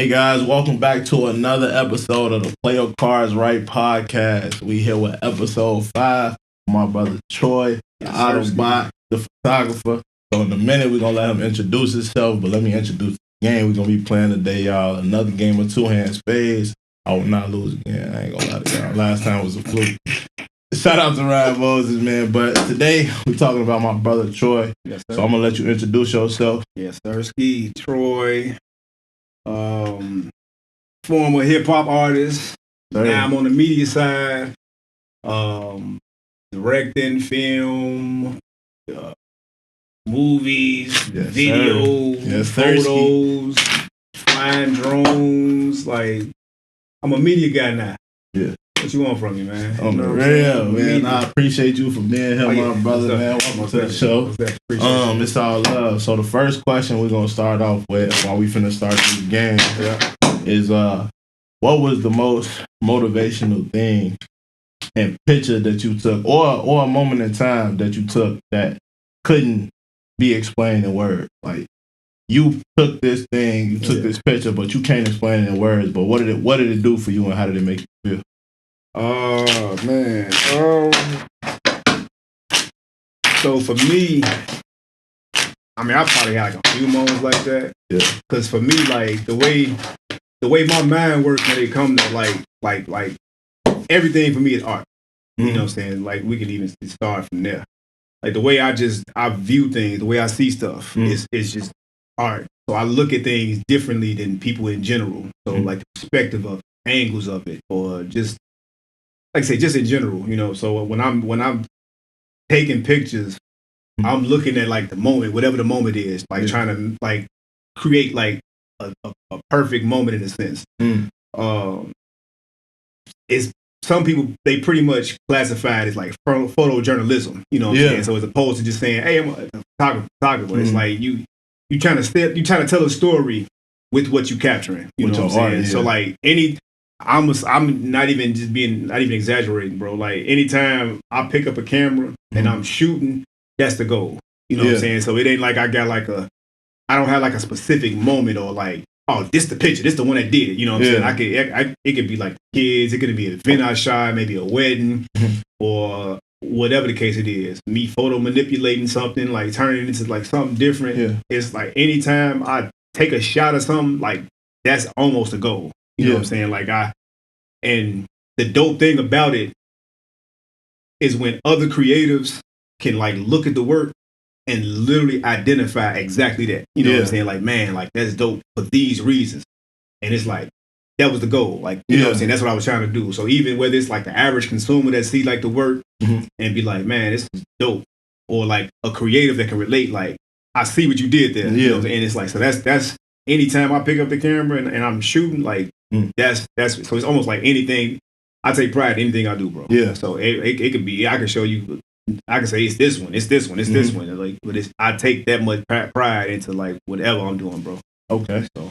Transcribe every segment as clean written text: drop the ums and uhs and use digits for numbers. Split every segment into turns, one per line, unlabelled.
Hey guys, welcome back to another episode of the Play Your Cards Right podcast. We here with episode 5. My brother Troy, the Autobot, the photographer. So in a minute, we're going to let him introduce himself, but let me introduce the game we're going to be playing today, y'all. Another game of two-hand spades. I will not lose again. I ain't going to lie to y'all. Last time was a fluke. Shout out to Ryan Moses, man. But today, we're talking about my brother Troy.
Yes, sir.
So I'm going to let you introduce yourself.
Yes, sir. Troy. Former hip-hop artist.
Sir.
Now I'm on the media side. Directing film, movies,
Yes,
videos,
yes,
photos, flying drones. Like, I'm a media guy now.
Yeah.
What you want from me, man?
On the real, man. I appreciate you for being here, my brother, man. Welcome to the show. It's all love. So the first question we're gonna start off with, while we finna start this game, is what was the most motivational thing and picture that you took, or a moment in time that you took that couldn't be explained in words? Like, you took this thing, you took this picture, but you can't explain it in words. But what did it do for you, and how did it make you feel?
Oh man. So for me, I mean, I probably had like a few moments like that.
Yeah.
Cause for me, like the way my mind works when it comes to like everything for me is art.
Mm-hmm.
You know what I'm saying? Like we could even start from there. Like the way I view things, the way I see stuff is just art. So I look at things differently than people in general. So like the perspective of angles of it, or just like I say, just in general, you know. So when I'm taking pictures, I'm looking at like the moment, whatever the moment is, like trying to like create like a perfect moment in a sense. It's some people, they pretty much classify it as like photojournalism, you know what I'm saying? So as opposed to just saying, hey, I'm a photographer, it's like you trying to tell a story with what you capturing, you know what I'm saying? So like I'm not even exaggerating, bro. Like anytime I pick up a camera and I'm shooting, that's the goal. You know what I'm saying? So it ain't like I got like I don't have like a specific moment or like, oh, this the picture, this the one that did it. You know what I'm saying? It could be like kids, it could be an event I shot, maybe a wedding, or whatever the case it is. Me photo manipulating something, like turning it into like something different. Yeah. It's like anytime I take a shot of something, like that's almost a goal. You know what I'm saying? Like and the dope thing about it is when other creatives can like look at the work and literally identify exactly that. You know what I'm saying? Like, man, like that's dope for these reasons. And it's like, that was the goal. Like, you know what I'm saying? That's what I was trying to do. So even whether it's like the average consumer that see like the work and be like, man, this is dope. Or like a creative that can relate, like, I see what you did there. You know what I'm saying? And it's like, so that's anytime I pick up the camera and I'm shooting, like, that's so it's almost like anything. I take pride in anything I do, bro. Yeah. So it could be, I can show you, I can say it's this one, it's this one, it's this one. Like, but I take that much pride into like whatever I'm doing, bro.
Okay. So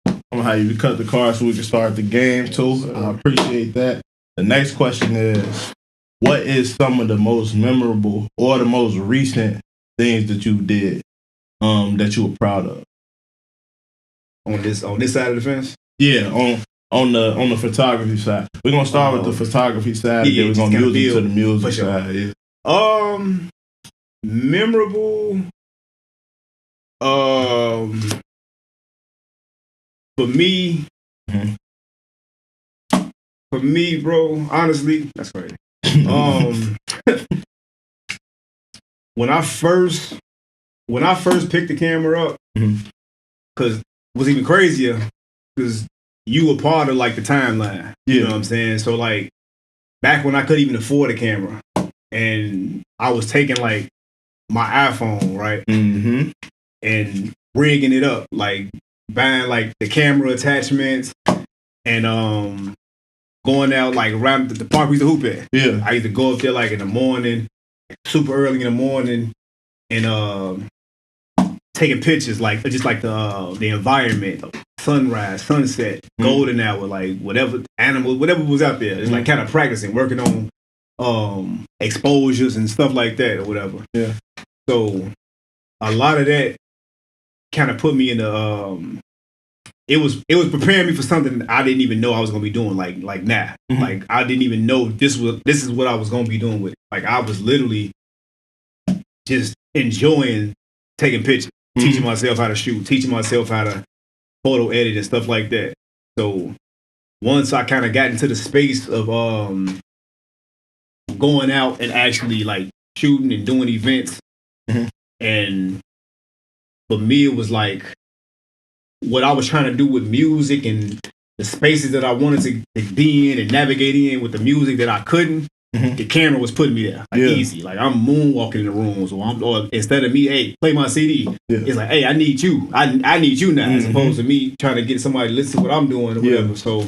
I'm gonna have you cut the card so we can start the game too. I appreciate that. The next question is, what is some of the most memorable or the most recent things that you did that you were proud of?
On this side of the fence?
Yeah, on the photography side. We're gonna start with the photography side, and then we're gonna use it to the music side. Yeah.
Memorable. For me, bro. Honestly, that's crazy. When I first picked the camera up, because what's even crazier, because you were part of like the timeline. You know what I'm saying? So like back when I couldn't even afford a camera, and I was taking like my iPhone, right, and rigging it up, like buying like the camera attachments, and going out like around the park we used to hoop at. Yeah, I used to go up there like in the morning, super early in the morning, and taking pictures, like just like the environment, sunrise, sunset, golden hour, like whatever animal, whatever was out there. It's like kind of practicing, working on exposures and stuff like that or whatever. Yeah. So a lot of that kind of put me in the it was preparing me for something I didn't even know I was gonna be doing. Like now, like I didn't even know this is what I was gonna be doing with it. Like I was literally just enjoying taking pictures, teaching myself how to shoot, teaching myself how to photo edit and stuff like that. So once I kind of got into the space of going out and actually like shooting and doing events, and for me it was like what I was trying to do with music and the spaces that I wanted to be in and navigate in with the music that I couldn't. The camera was putting me there, like easy. Like I'm moonwalking in the rooms, or instead of me, hey, play my CD. It's like, hey, I need you. I need you now, as opposed to me trying to get somebody to listen to what I'm doing or whatever. So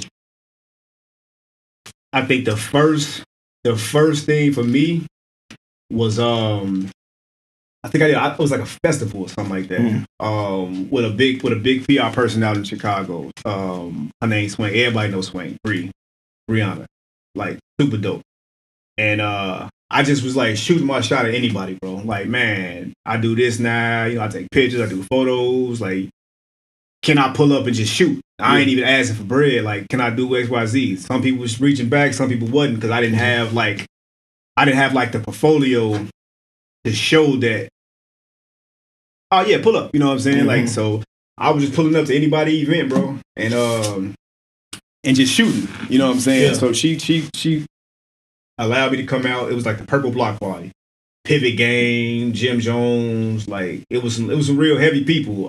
I think the first thing for me was I think it was like a festival or something like that. With a big PR person out in Chicago. Her name's Swing. Everybody knows Swing. Brianna, like super dope. And I just was like shooting my shot at anybody, bro. Like, man, I do this now. You know, I take pictures, I do photos. Like, can I pull up and just shoot? I ain't even asking for bread. Like, can I do X, Y, Z? Some people was reaching back, some people wasn't, because I didn't have like the portfolio to show that. Oh yeah, pull up. You know what I'm saying? Like, so I was just pulling up to anybody event, bro, and just shooting. You know what I'm saying? So she allowed me to come out. It was like the Purple Block Party, Pivot Game, Jim Jones. Like it was some real heavy people.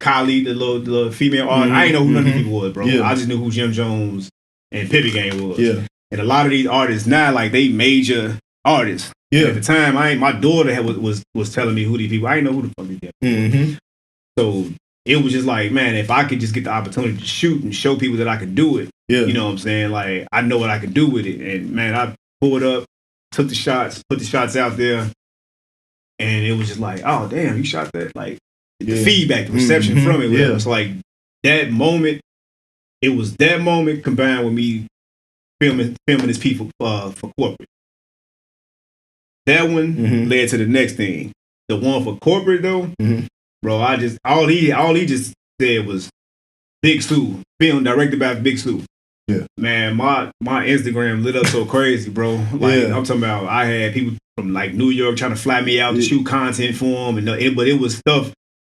Kylie, the little female artist. I didn't know who none of these people was, bro. I just knew who Jim Jones and Pivot Game was. And a lot of these artists now, like they major artists. At the time, my daughter was telling me who these people. I didn't know who the fuck these people. So it was just like, man, if I could just get the opportunity to shoot and show people that I could do it, you know what I'm saying? Like I know what I could do with it, and man, I pulled up, took the shots, put the shots out there, and it was just like, oh damn, you shot that! Like the feedback, the reception from it, it was like that moment. It was that moment combined with me filming this people for corporate. That one led to the next thing. The one for corporate though, bro, I just all he just said was Big Sue, film directed by Big Sue. Man, my Instagram lit up so crazy, bro. Like I'm talking about, I had people from like New York trying to fly me out to shoot content for them, but it was stuff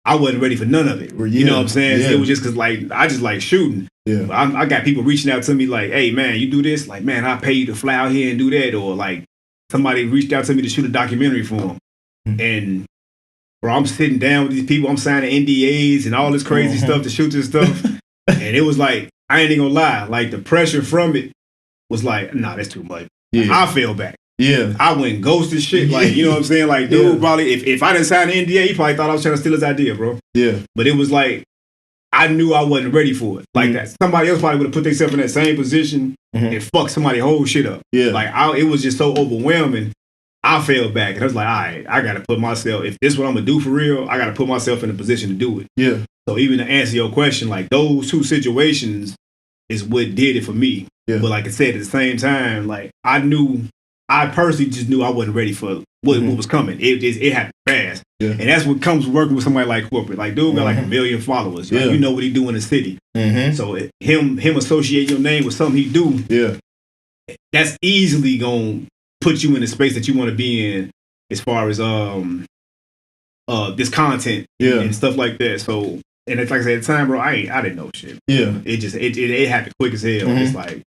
I wasn't ready for none of it. You know what I'm saying? So it was just because like I just like shooting. I got people reaching out to me like, hey man, you do this? Like, man, I pay you to fly out here and do that, or like somebody reached out to me to shoot a documentary for them, and bro, I'm sitting down with these people, I'm signing NDAs and all this crazy stuff to shoot this stuff, and it was like, I ain't even gonna lie, like the pressure from it was like, nah, that's too much. I fell back. I went and ghosted shit. Like, you know what I'm saying? Like, dude, probably if I didn't sign the NDA, he probably thought I was trying to steal his idea, bro. But it was like, I knew I wasn't ready for it. Like that. Somebody else probably would have put themselves in that same position and fucked somebody's whole shit up. Like it was just so overwhelming. I fell back and I was like, all right, I gotta put myself, if this is what I'm gonna do for real, I gotta put myself in a position to do it. So even to answer your question, like those two situations is what did it for me. But like I said, at the same time, like I personally just knew I wasn't ready for what was coming. It happened fast. And that's what comes working with somebody like corporate. Like dude got like 1 million followers. Like, you know what he do in the city. So him associate your name with something he do, that's easily gonna put you in the space that you want to be in as far as this content and stuff like that. So, and it's like I said at the time, bro, I didn't know shit. It happened quick as hell. It's like,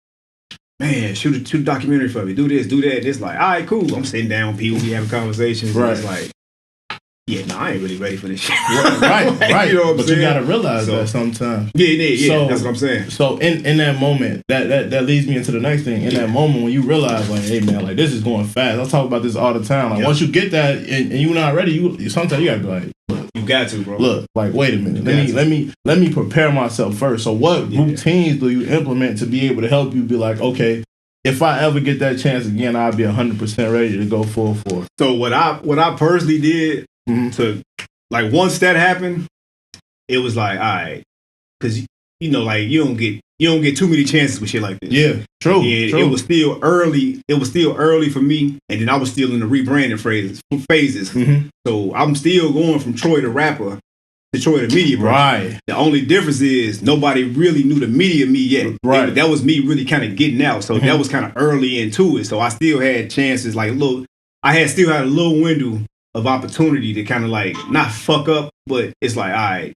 man, shoot a documentary for me, do this, do that. It's like, all right, cool. I'm sitting down with people, we having conversations. And it's like, yeah, no, I ain't really ready for this shit.
right.
You know what I'm saying?
You gotta realize that sometimes.
So, that's what I'm saying.
So in that moment, that leads me into the next thing. In that moment when you realize, like, hey man, like this is going fast. I talk about this all the time. Like once you get that and you're not ready, you sometimes you gotta be like, look,
you got to, bro.
Look, like, wait a minute. Let me prepare myself first. So what routines do you implement to be able to help you be like, okay, if I ever get that chance again, I'll be 100% ready to go full force.
So what I personally did to, like, once that happened, it was like, all right, because you know, like you don't get too many chances with shit like this.
Yeah, true.
And it was still early. It was still early for me, and then I was still in the rebranding phases. So I'm still going from Troy to rapper, Detroit the media, bro.
Right.
The only difference is nobody really knew the media me yet.
Right.
That was me really kind of getting out. So that was kind of early into it. So I still had chances, like still had a little window of opportunity to kind of like not fuck up, but it's like, all right,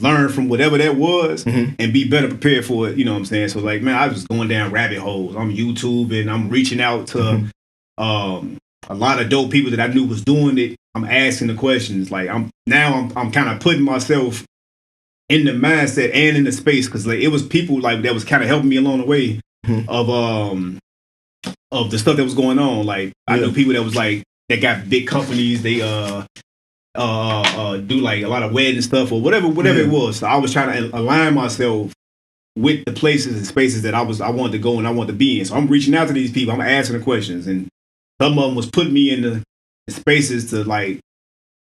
learn from whatever that was and be better prepared for it. You know what I'm saying? So like, man, I was going down rabbit holes. I'm YouTube and I'm reaching out to a lot of dope people that I knew was doing it. I'm asking the questions. Like I'm kind of putting myself in the mindset and in the space because like it was people like that was kind of helping me along the way of the stuff that was going on. Like I knew people that was like that got big companies. They do like a lot of wedding stuff or whatever it was. So I was trying to align myself with the places and spaces that I wanted to go and I wanted to be in. So I'm reaching out to these people. I'm asking the questions, and some of them was putting me in the spaces to like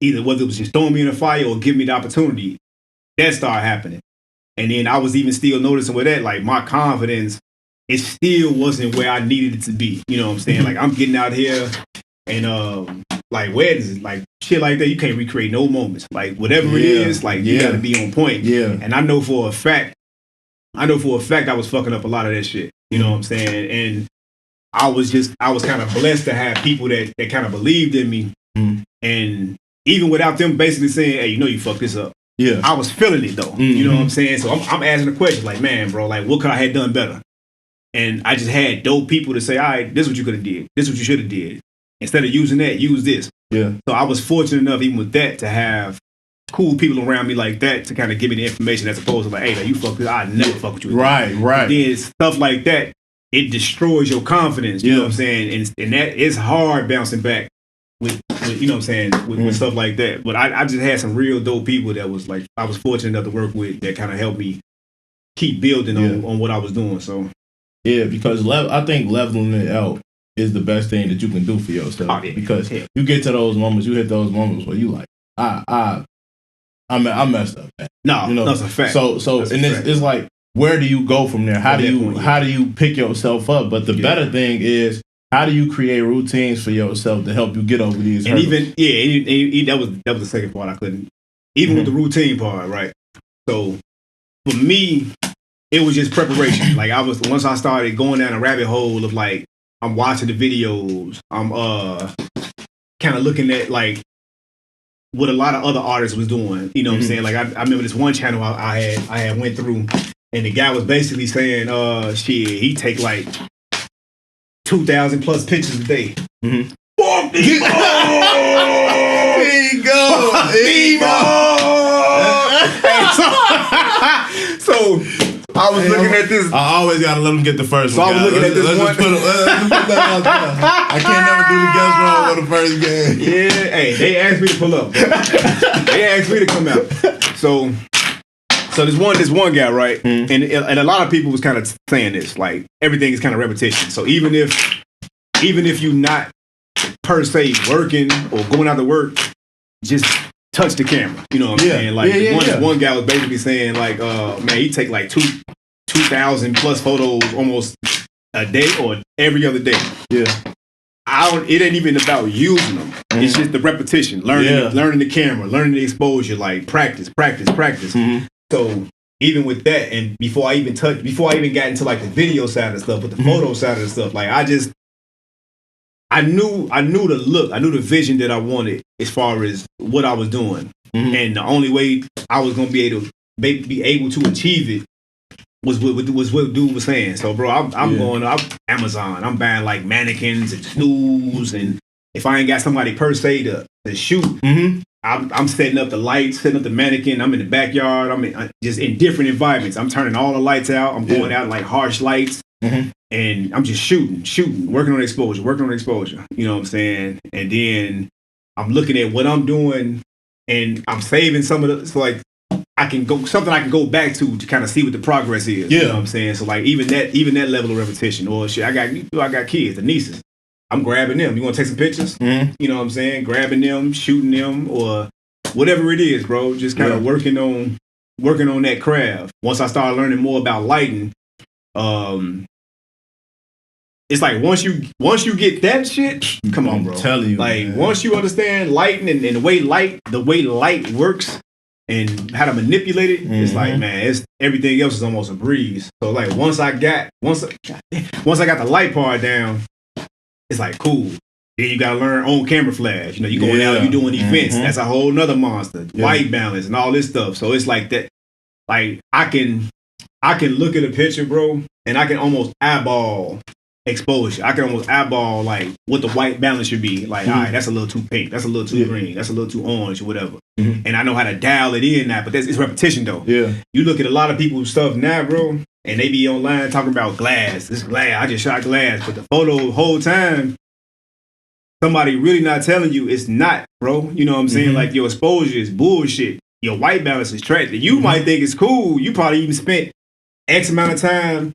either whether it was just throwing me in a fire or give me the opportunity. That started happening, and then I was even still noticing with that, like my confidence, it still wasn't where I needed it to be. You know what I'm saying? Like I'm getting out here and like weddings, like shit like that, you can't recreate no moments. Like whatever it is, like you got to be on point. Yeah. And I know for a fact I was fucking up a lot of that shit. You know what I'm saying? And I was kind of blessed to have people that kind of believed in me. And even without them basically saying, hey, you know you fucked this up. Yeah. I was feeling it though. You know what I'm saying? So I'm asking the question like, man, bro, like what could I have done better? And I just had dope people to say, all right, this is what you could have did. This is what you should have did. Instead of using that, use this. Yeah. So I was fortunate enough, even with that, to have cool people around me like that to kind of give me the information as opposed to like, hey, like, you fuck this, I never fuck with you. Right. And then stuff like that, it destroys your confidence. You know what I'm saying? And that is hard bouncing back with you know what I'm saying, with stuff like that. But I just had some real dope people that was like, I was fortunate enough to work with that kind of helped me keep building on what I was doing. So
yeah, because I think leveling it out is the best thing that you can do for yourself. Because you get to those moments, you hit those moments where you like, I messed up, man.
No, you know? That's a fact.
So it's like, where do you go from there? How do you pick yourself up? But the better thing is, how do you create routines for yourself to help you get over these hurdles?
And even that was the second part I couldn't. Even with the routine part, right? So for me, it was just preparation. Like once I started going down a rabbit hole of like, I'm watching the videos, I'm kind of looking at like what a lot of other artists was doing. You know what I'm saying? Like I remember this one channel I had went through, and the guy was basically saying, shit, he take like 2,000 plus pictures a day. Fuck these
There you go.
So I was looking at this.
I always gotta let them get the first one.
So I was looking at this one.
I can't never do the guest roll on the first game.
Yeah, hey, they asked me to pull up. They asked me to come out. So this one guy, right? And a lot of people was kind of saying this, like everything is kind of repetition. So even if you're not per se working or going out to work, just touch the camera. You know what I'm saying? Like one guy was basically saying like, man, he take like 2,000 plus photos almost a day or every other day. Yeah. It ain't even about using them. It's just the repetition, learning the camera, learning the exposure, like practice. So even with that, and before I even got into like the video side of stuff, but the photo side of the stuff, like I knew the look, I knew the vision that I wanted as far as what I was doing, and the only way I was gonna be able to achieve it was what dude was saying. So, bro, I'm going up Amazon. I'm buying like mannequins and stools, and if I ain't got somebody per se to shoot, I'm setting up the lights, setting up the mannequin. I'm in the backyard. I'm just in different environments. I'm turning all the lights out. I'm going out like harsh lights. And I'm just shooting, working on exposure. You know what I'm saying? And then I'm looking at what I'm doing, and I'm saving some of the, so like I can go back to kind of see what the progress is. You know what I'm saying? So like even that level of repetition, or shit, I got kids, the nieces. I'm grabbing them. You want to take some pictures? You know what I'm saying? Grabbing them, shooting them, or whatever it is, bro. Just kind of working on that craft. Once I started learning more about lighting, it's like once you get that shit, come on, bro.
I'm telling you,
like
man.
Once you understand lighting and the way light works, and how to manipulate it, it's like, man, it's everything else is almost a breeze. So like once I got the light part down, it's like cool. Then you gotta learn on camera flash. You know, you going out, you doing events. That's a whole nother monster. White balance and all this stuff. So it's like that. Like I can look at a picture, bro, and I can almost eyeball exposure. I can almost eyeball like what the white balance should be. Like, all right, that's a little too pink. That's a little too green. That's a little too orange or whatever. And I know how to dial it in now. But it's repetition though. Yeah. You look at a lot of people's stuff now, bro, and they be online talking about glass. This glass. I just shot glass, but the photo the whole time. Somebody really not telling you it's not, bro. You know what I'm saying? Like your exposure is bullshit. Your white balance is trash. You might think it's cool. You probably even spent X amount of time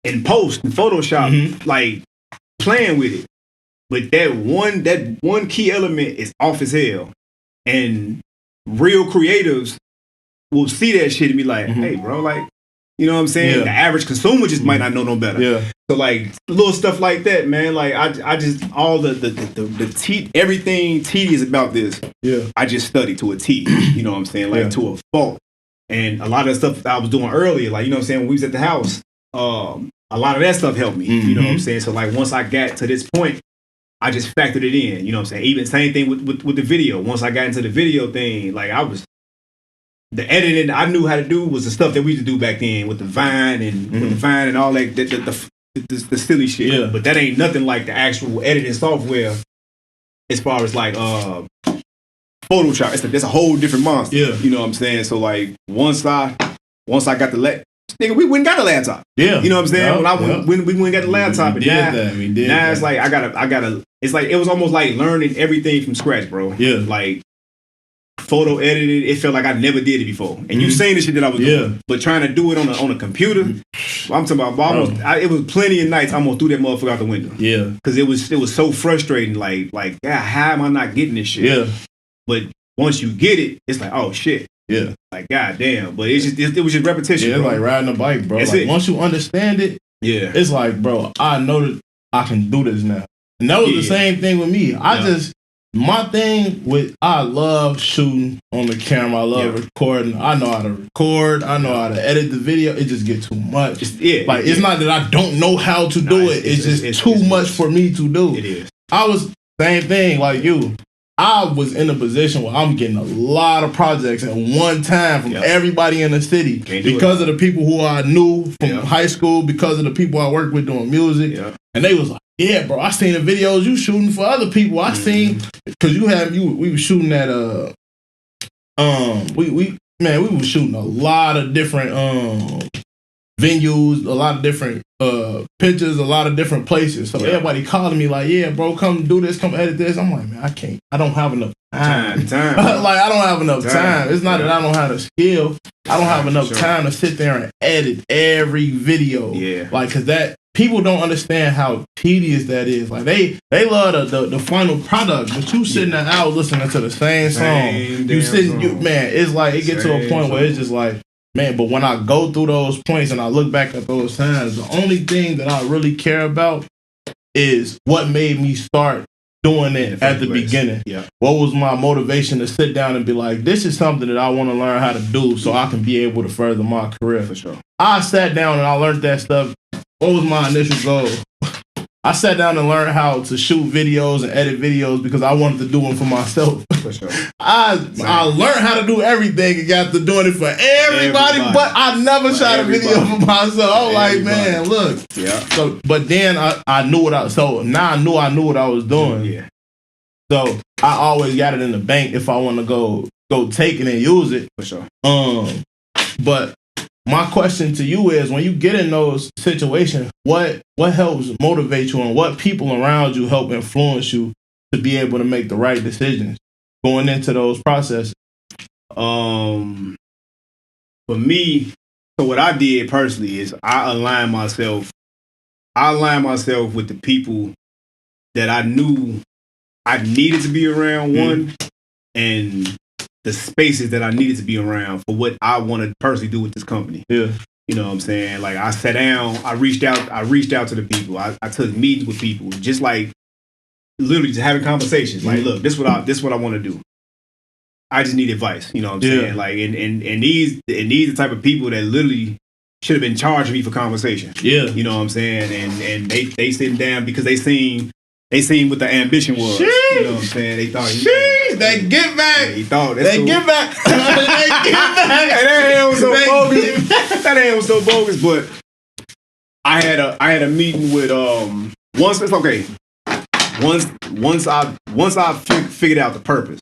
in post and Photoshop, like playing with it. But that one key element is off as hell. And real creatives will see that shit and be like, hey, bro, like, you know what I'm saying? The average consumer just might not know no better. Yeah. So like little stuff like that, man. Like I just all the everything tedious about this. Yeah. I just studied to a T. You know what I'm saying? Like to a fault. And a lot of the stuff that I was doing earlier, like you know what I'm saying, when we was at the house, a lot of that stuff helped me. You know what I'm saying? So like once I got to this point, I just factored it in. You know what I'm saying? Even same thing with the video. Once I got into the video thing, like the editing I knew how to do was the stuff that we used to do back then with the Vine and all that the silly shit. Yeah. But that ain't nothing like the actual editing software as far as like Photoshop. That's a whole different monster. Yeah. You know what I'm saying? So like once I got the nigga, we went and got a laptop. Yeah. You know what I'm saying? When we went and got the laptop, and now it's like I gotta it's like it was almost like learning everything from scratch, bro. Yeah. Like photo edited, it felt like I never did it before. And you saying the shit that I was doing, but trying to do it on a computer, I'm talking about it was plenty of nights I almost threw that motherfucker out the window. Yeah. Because it was so frustrating, like, God, how am I not getting this shit? Yeah. But once you get it, it's like, oh shit. Yeah. Like, God damn. But it was just repetition.
Yeah, it's like riding a bike, bro. Like, once you understand it, it's like, bro, I know that I can do this now. And that was the same thing with me. My thing I love shooting on the camera. I love recording. I know how to record. I know how to edit the video. It just gets too much. It's not that I don't know how to do it. It's just too much for me to do. It is. I was same thing like you. I was in a position where I'm getting a lot of projects at one time from everybody in the city because of the people who I knew from high school, because of the people I worked with doing music. Yeah. And they was like, yeah, bro, I seen the videos you shooting for other people. I seen, because we were shooting at, we were shooting a lot of different venues, a lot of different pictures, a lot of different places. So everybody calling me like, yeah, bro, come do this, come edit this. I'm like, man, I don't have enough time. Like, I don't have enough time. It's not that I don't have the skill. I don't have enough time to sit there and edit every video. Yeah. Like, cause people don't understand how tedious that is. Like they love the final product, but you sitting there out listening to the same song. It's like it gets to a point where it's just like, man, but when I go through those points and I look back at those times, the only thing that I really care about is what made me start doing it at the beginning. Yeah. What was my motivation to sit down and be like, this is something that I want to learn how to do so I can be able to further my career. For sure. I sat down and I learned that stuff. What was my initial goal? I sat down and learned how to shoot videos and edit videos because I wanted to do them for myself. For sure. I learned how to do everything and got to doing it for everybody. But I never shot a video for myself. I was like, man, look. Yeah. So, but then I knew now I knew what I was doing. Yeah. So I always got it in the bank if I want to go take it and use it. For sure. But my question to you is, when you get in those situations, what helps motivate you and what people around you help influence you to be able to make the right decisions going into those processes?
For me, so what I did personally is I aligned myself with the people that I knew I needed to be around, one, and the spaces that I needed to be around for what I want to personally do with this company. Yeah. You know what I'm saying? Like, I sat down, I reached out to the people. I took meetings with people, just like literally just having conversations. Like, look, this what I want to do. I just need advice. You know what I'm saying? Like, and these are the type of people that literally should have been charging me for conversation.
Yeah.
You know what I'm saying? And they sitting down because they seen what the ambition was.
Sheesh.
You know what I'm saying? They thought
they get back.
He thought
they get back. They get back.
And that hand was so bogus. That hand was so bogus. But I had a meeting with once it's okay. Once I figured out the purpose.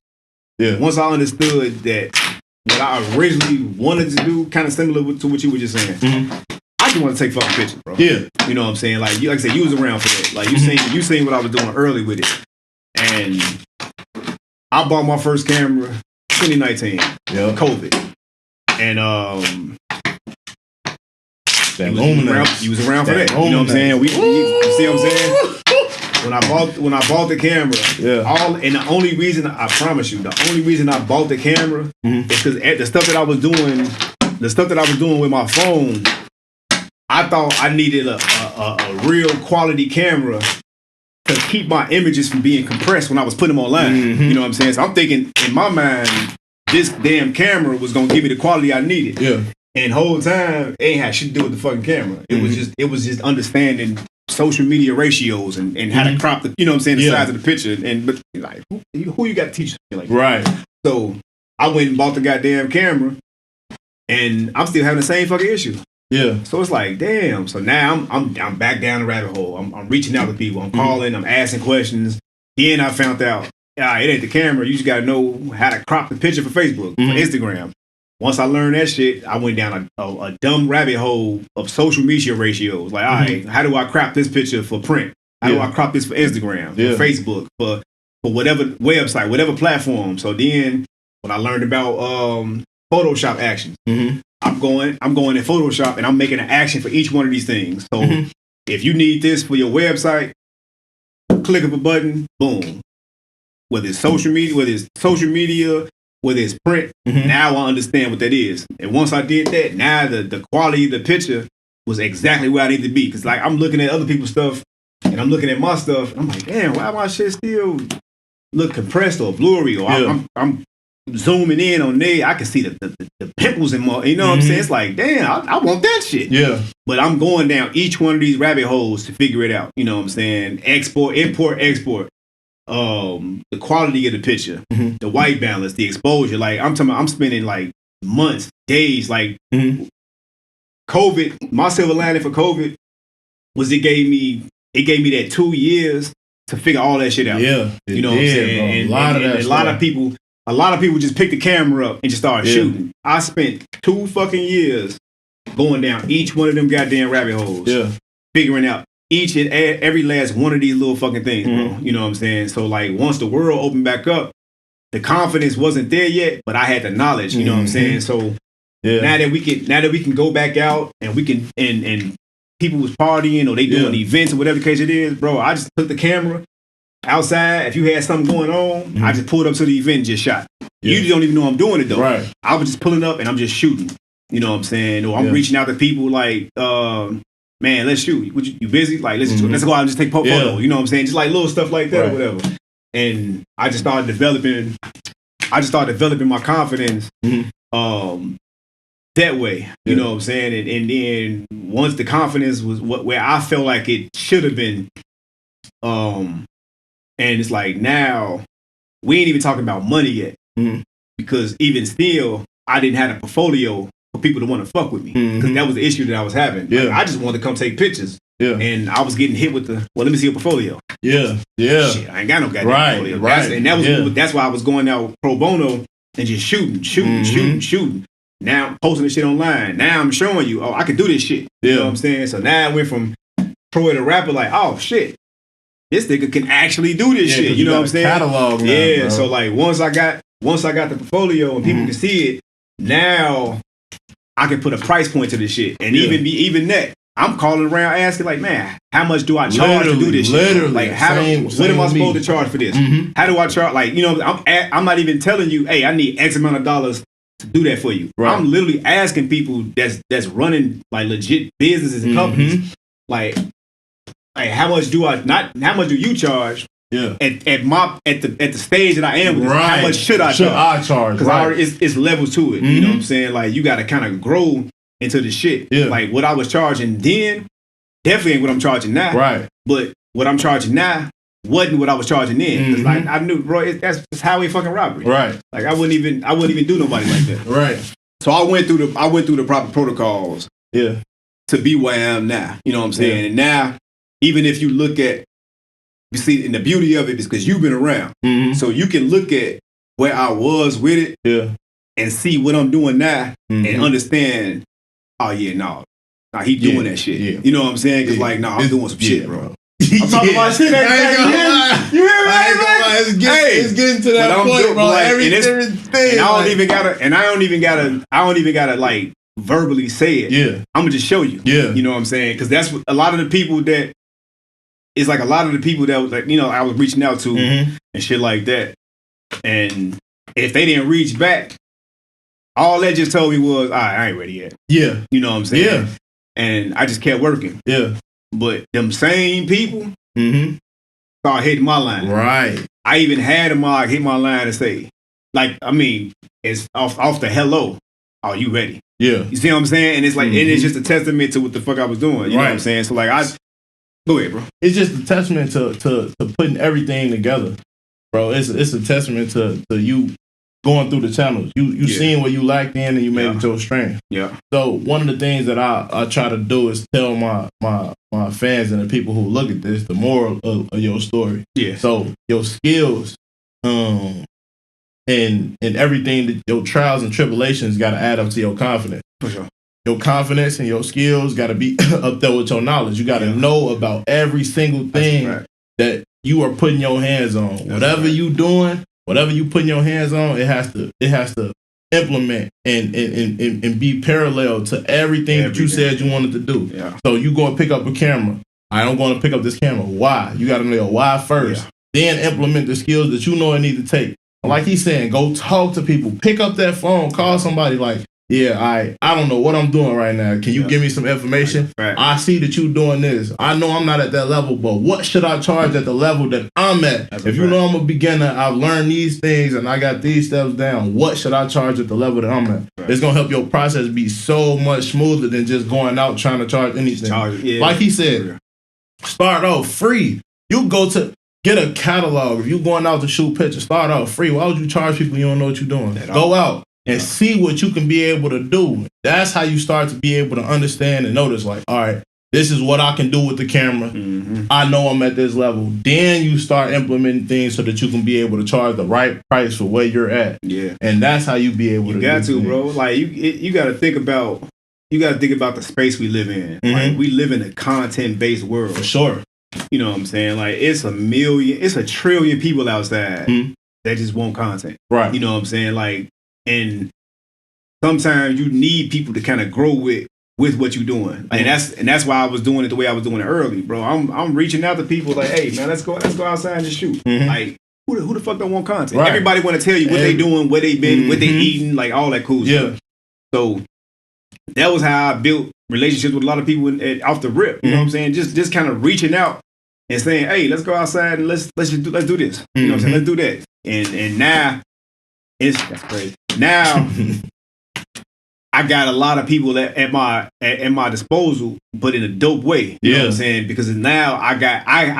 Yeah.
Once I understood that what I originally wanted to do, kind of similar to what you were just saying. Mm-hmm. I just want to take fucking pictures, bro.
Yeah.
You know what I'm saying? Like I said, you was around for that. Like you seen what I was doing early with it. And I bought my first camera 2019. Yeah. COVID. And you was around for that. You know what I'm saying? You see what I'm saying? When I bought the camera, the only reason I promise you, the only reason I bought the camera is because the stuff that I was doing with my phone, I thought I needed a real quality camera to keep my images from being compressed when I was putting them online. Mm-hmm. You know what I'm saying? So I'm thinking in my mind, this damn camera was gonna give me the quality I needed. Yeah. And the whole time, it ain't had shit to do with the fucking camera. It was just understanding social media ratios and how to crop the, you know what I'm saying, the size of the picture. But like, who you got to teach me like that? Right. So I went and bought the goddamn camera, and I'm still having the same fucking issue. Yeah. So it's like, damn. So now I'm back down the rabbit hole. I'm reaching out to people. I'm calling. I'm asking questions. Then I found out, it ain't the camera. You just got to know how to crop the picture for Facebook, for Instagram. Once I learned that shit, I went down a dumb rabbit hole of social media ratios. Like, all right, how do I crop this picture for print? How do I crop this for Instagram, for Facebook, for whatever website, whatever platform? So then, when I learned about Photoshop actions, I'm going in Photoshop and I'm making an action for each one of these things. So if you need this for your website, click of a button, boom. Whether it's social media, whether it's print, now I understand what that is. And once I did that, now the quality of the picture was exactly where I need to be. Because like I'm looking at other people's stuff and I'm looking at my stuff. And I'm like, damn, why my shit still look compressed or blurry? Or I'm zooming in on there. I can see the pimples in my, you know what I'm saying? It's like, damn, I want that shit. Yeah. But I'm going down each one of these rabbit holes to figure it out. You know what I'm saying? Import, export. The quality of the picture, the white balance, the exposure. Like I'm talking about, I'm spending like months, days, like COVID. My silver lining for COVID was it gave me that 2 years to figure all that shit out. Yeah, you know what I'm saying. And a lot of people just pick the camera up and just start shooting. I spent 2 fucking years going down each one of them goddamn rabbit holes, figuring out each and every last one of these little fucking things, bro. You know what I'm saying? So like once the world opened back up, the confidence wasn't there yet, but I had the knowledge, you know what I'm saying? So now that we can go back out and we can and people was partying or they doing events or whatever the case it is, bro, I just took the camera outside. If you had something going on, I just pulled up to the event and just shot. You don't even know I'm doing it though. Right. I was just pulling up and I'm just shooting. You know what I'm saying? Or I'm reaching out to people like man, let's shoot. You busy? Like, let's go out and just take photo. You know what I'm saying? Just like little stuff like that or whatever. And I just started developing my confidence that way. You know what I'm saying? And then once the confidence was where I felt like it should have been, and it's like now we ain't even talking about money yet. Because even still, I didn't have a portfolio for people to want to fuck with me because that was the issue that I was having. Like, I just wanted to come take pictures. And I was getting hit with let me see your portfolio. Shit, I ain't got no goddamn portfolio. That's why I was going out pro bono and just shooting. Now I'm posting this shit online. Now I'm showing you, I can do this shit. You know what I'm saying? So now I went from pro to rapper like, oh shit, this nigga can actually do this shit. You know what I'm saying? Catalog now, bro. So like once I got the portfolio and people can see it, now I can put a price point to this shit. And even that, I'm calling around asking like, man, how much do I charge to do this shit? Like, what am I supposed to charge for this? How do I charge? Like, you know, I'm not even telling you, hey, I need X amount of dollars to do that for you. Right. I'm literally asking people that's running like legit businesses and companies, like how much do you charge?
Yeah.
At the stage that I am, how much should I charge? Because it's levels to it. You know what I'm saying? Like you got to kind of grow into the shit. Yeah. Like what I was charging then, definitely ain't what I'm charging now.
Right.
But what I'm charging now wasn't what I was charging then. Because like I knew, bro, that's just highway fucking robbery.
Right.
Like I wouldn't even do nobody like that.
Right.
So I went through the proper protocols.
Yeah.
To be where I am now. You know what I'm saying? Yeah. And now, even if you look at, you see, and the beauty of it is because you've been around. So you can look at where I was with it and see what I'm doing now and understand, oh yeah, no, he doing that shit. Yeah. You know what I'm saying? Because like, no, I'm doing some shit, bro. I'm talking about shit. You hear me?
It's getting to that point, bro.
Like, and I don't even gotta like verbally say it.
Yeah.
I'm gonna just show you.
Yeah.
You know what I'm saying? Because that's what a lot of the people that was like, you know, I was reaching out to and shit like that. And if they didn't reach back, all that just told me was, all right, I ain't ready yet.
Yeah.
You know what I'm saying?
Yeah.
And I just kept working.
Yeah.
But them same people started hitting my line.
Right.
I even had them all hit my line and say, like, I mean, it's off the hello. Are you ready?
Yeah.
You see what I'm saying? And it's like, and it's just a testament to what the fuck I was doing. You know what I'm saying? So like, go ahead, bro.
It's just a testament to putting everything together, bro. It's a testament to you going through the channels. You seeing what you lacked in and you made it your strength.
Yeah.
So one of the things that I try to do is tell my fans and the people who look at this the moral of your story.
Yeah.
So your skills, and everything that your trials and tribulations got to add up to your confidence.
For sure.
Your confidence and your skills got to be up there with your knowledge. You got to know about every single thing that you are putting your hands on. Whatever you doing, whatever you putting your hands on, it has to implement and be parallel to everything that you said you wanted to do.
Yeah.
So you go and pick up a camera. I'm going to pick up this camera. Why? You got to know your why first. Then implement the skills that you know I need to take. Like he's saying, go talk to people. Pick up that phone. Call somebody like, I don't know what I'm doing right now. Can you give me some information?
Right.
I see that you doing this. I know I'm not at that level, but what should I charge at the level that I'm at? If you know I'm a beginner, I've learned these things and I got these steps down. What should I charge at the level that I'm at? Right. It's going to help your process be so much smoother than just going out trying to charge anything. Like he said, start off free. You go to get a catalog. If you're going out to shoot pictures, start out free. Why would you charge people you don't know what you're doing? Go out and see what you can be able to do. That's how you start to be able to understand and notice, like, all right, this is what I can do with the camera. I know I'm at this level. Then you start implementing things so that you can be able to charge the right price for where you're at.
Yeah.
And that's how you be able to
do things. Bro. Like you got to think about the space we live in. Like we live in a content-based world.
For sure.
You know what I'm saying? Like it's a trillion people outside that just want content.
Right.
You know what I'm saying? Like, and sometimes you need people to kind of grow with what you're doing. Like, and that's why I was doing it the way I was doing it early, bro. I'm reaching out to people like, hey man, let's go outside and just shoot. Like who the fuck don't want content? Right. Everybody want to tell you what they doing, where they been, what they eating, like all that cool stuff. So that was how I built relationships with a lot of people off the rip. You know what I'm saying? Just kind of reaching out and saying, hey, let's go outside and let's do this. You know what I'm saying? Let's do that. And now that's crazy. Now I got a lot of people at my disposal, but in a dope way. You know what I'm saying? Because now I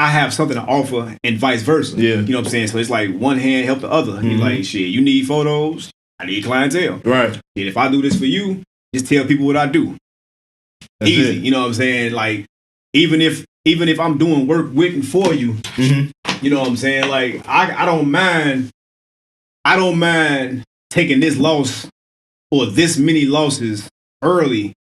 have something to offer and vice versa.
Yeah.
You know what I'm saying? So it's like one hand help the other. You're like, shit, you need photos, I need clientele.
Right.
And if I do this for you, just tell people what I do. That's easy. You know what I'm saying? Like, even if I'm doing work with and for you, you know what I'm saying? Like, I don't mind taking this loss or this many losses early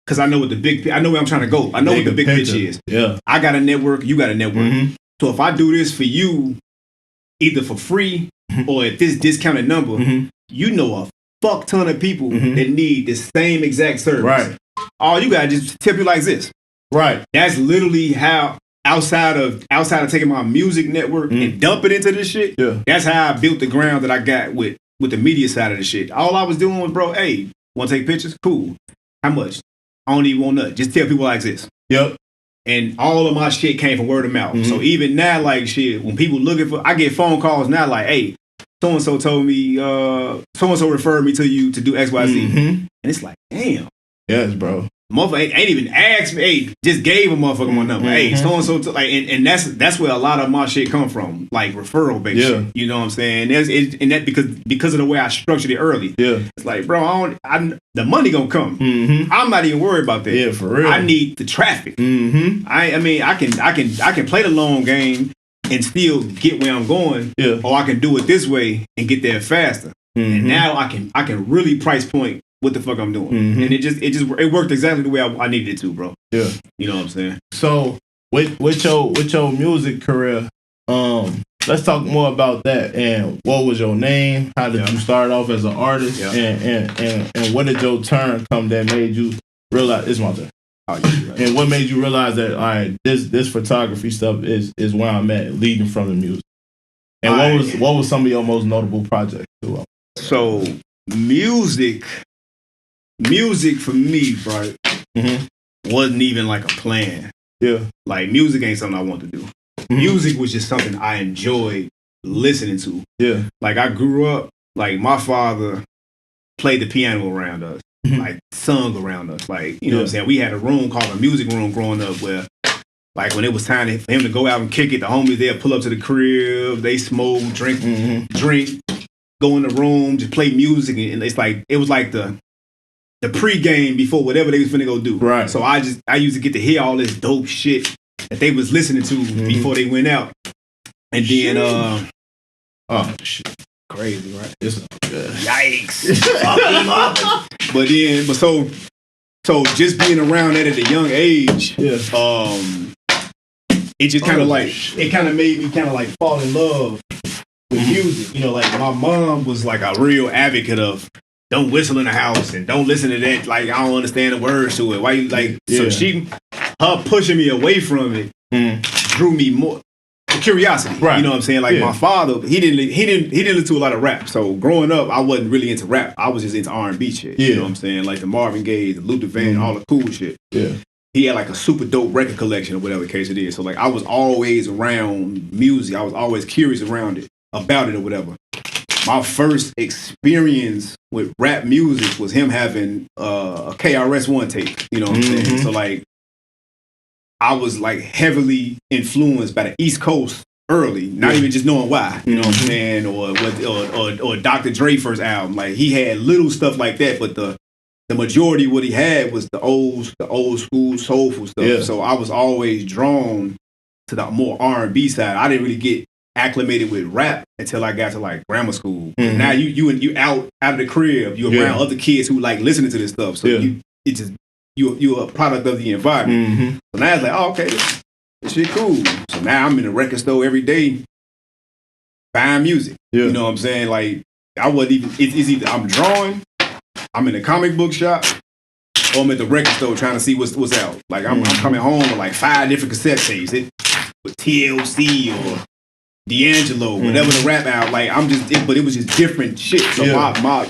because I know what I know where I'm trying to go. I know what the big picture is. Yeah. I got a network, you got a network. So if I do this for you, either for free or at this discounted number, you know a fuck ton of people that need the same exact service.
Right.
All you gotta just tip you like this.
Right.
That's literally how outside of taking my music network and dump it into this shit. Yeah. That's how I built the ground that I got with the media side of the shit. All I was doing was, bro, hey, want to take pictures? Cool. How much? I don't even want nothing. Just tell people like this.
Yep.
And all of my shit came from word of mouth. So even now, like shit, when people looking for, I get phone calls now like, hey, so-and-so told me, so-and-so referred me to you to do X, Y, Z. And it's like, damn.
Yes, bro.
Motherfucker ain't even asked me, hey, just gave a motherfucker my number. Hey, so-and-so, like, and that's where a lot of my shit come from, like referral-based shit. You know what I'm saying? And that because of the way I structured it early. Yeah. It's like, bro, the money gonna come. I'm not even worried about that.
Yeah, for real.
I need the traffic. I mean, I can play the long game and still get where I'm going. Yeah. Or I can do it this way and get there faster. And now I can really price point what the fuck I'm doing. And it worked exactly the way I needed it to, bro. Yeah. You know what I'm saying?
So with your music career, let's talk more about that. And what was your name? How did you start off as an artist? And what did your turn come that made you realize it's my turn? Oh, yeah, right. And what made you realize that, all right, this photography stuff is where I'm at, leading from the music? And what was some of your most notable projects?
So music for me, right, wasn't even like a plan. Yeah. Like music ain't something I want to do. Music was just something I enjoyed listening to. Yeah. Like I grew up, like my father played the piano around us, like sung around us. Like, you know what I'm saying? We had a room called a music room growing up where, like, when it was time for him to go out and kick it, the homies, they'd pull up to the crib, they smoke, drink, go in the room, just play music. And it's like, it was like the pregame before whatever they was finna go do. Right. So I used to get to hear all this dope shit that they was listening to before they went out. And then, oh, shit. Crazy, right? Yikes. So just being around that at a young age, it just kind of made me kind of like fall in love with music. You know, like my mom was like a real advocate of don't whistle in the house and don't listen to that. Like, I don't understand the words to it. Why you like? So her pushing me away from it drew me more curiosity. Right. You know what I'm saying? Like my father, he didn't listen to a lot of rap. So growing up, I wasn't really into rap. I was just into R&B shit. Yeah. You know what I'm saying? Like the Marvin Gaye, the Luther Van, all the cool shit. Yeah. He had like a super dope record collection or whatever the case it is. So like I was always around music. I was always curious about it or whatever. My first experience with rap music was him having a KRS-One tape. You know what I'm saying? So like I was like heavily influenced by the East Coast early, not even just knowing why. You know what I'm saying? Or Dr. Dre first album. Like he had little stuff like that, but the majority of what he had was the old school soulful stuff. Yeah. So I was always drawn to the more R&B side. I didn't really get acclimated with rap until I got to like grammar school. Now you out of the crib, you around other kids who like listening to this stuff. So you're a product of the environment. So now it's like, oh, okay, this shit cool. So now I'm in the record store every day buying music. Yeah. You know what I'm saying? Like I wasn't even. It's either I'm drawing, I'm in the comic book shop, or I'm at the record store trying to see what's out. Like I'm coming home with like 5 different cassette tapes with TLC or D'Angelo, whatever the rap out. Like but it was just different shit. So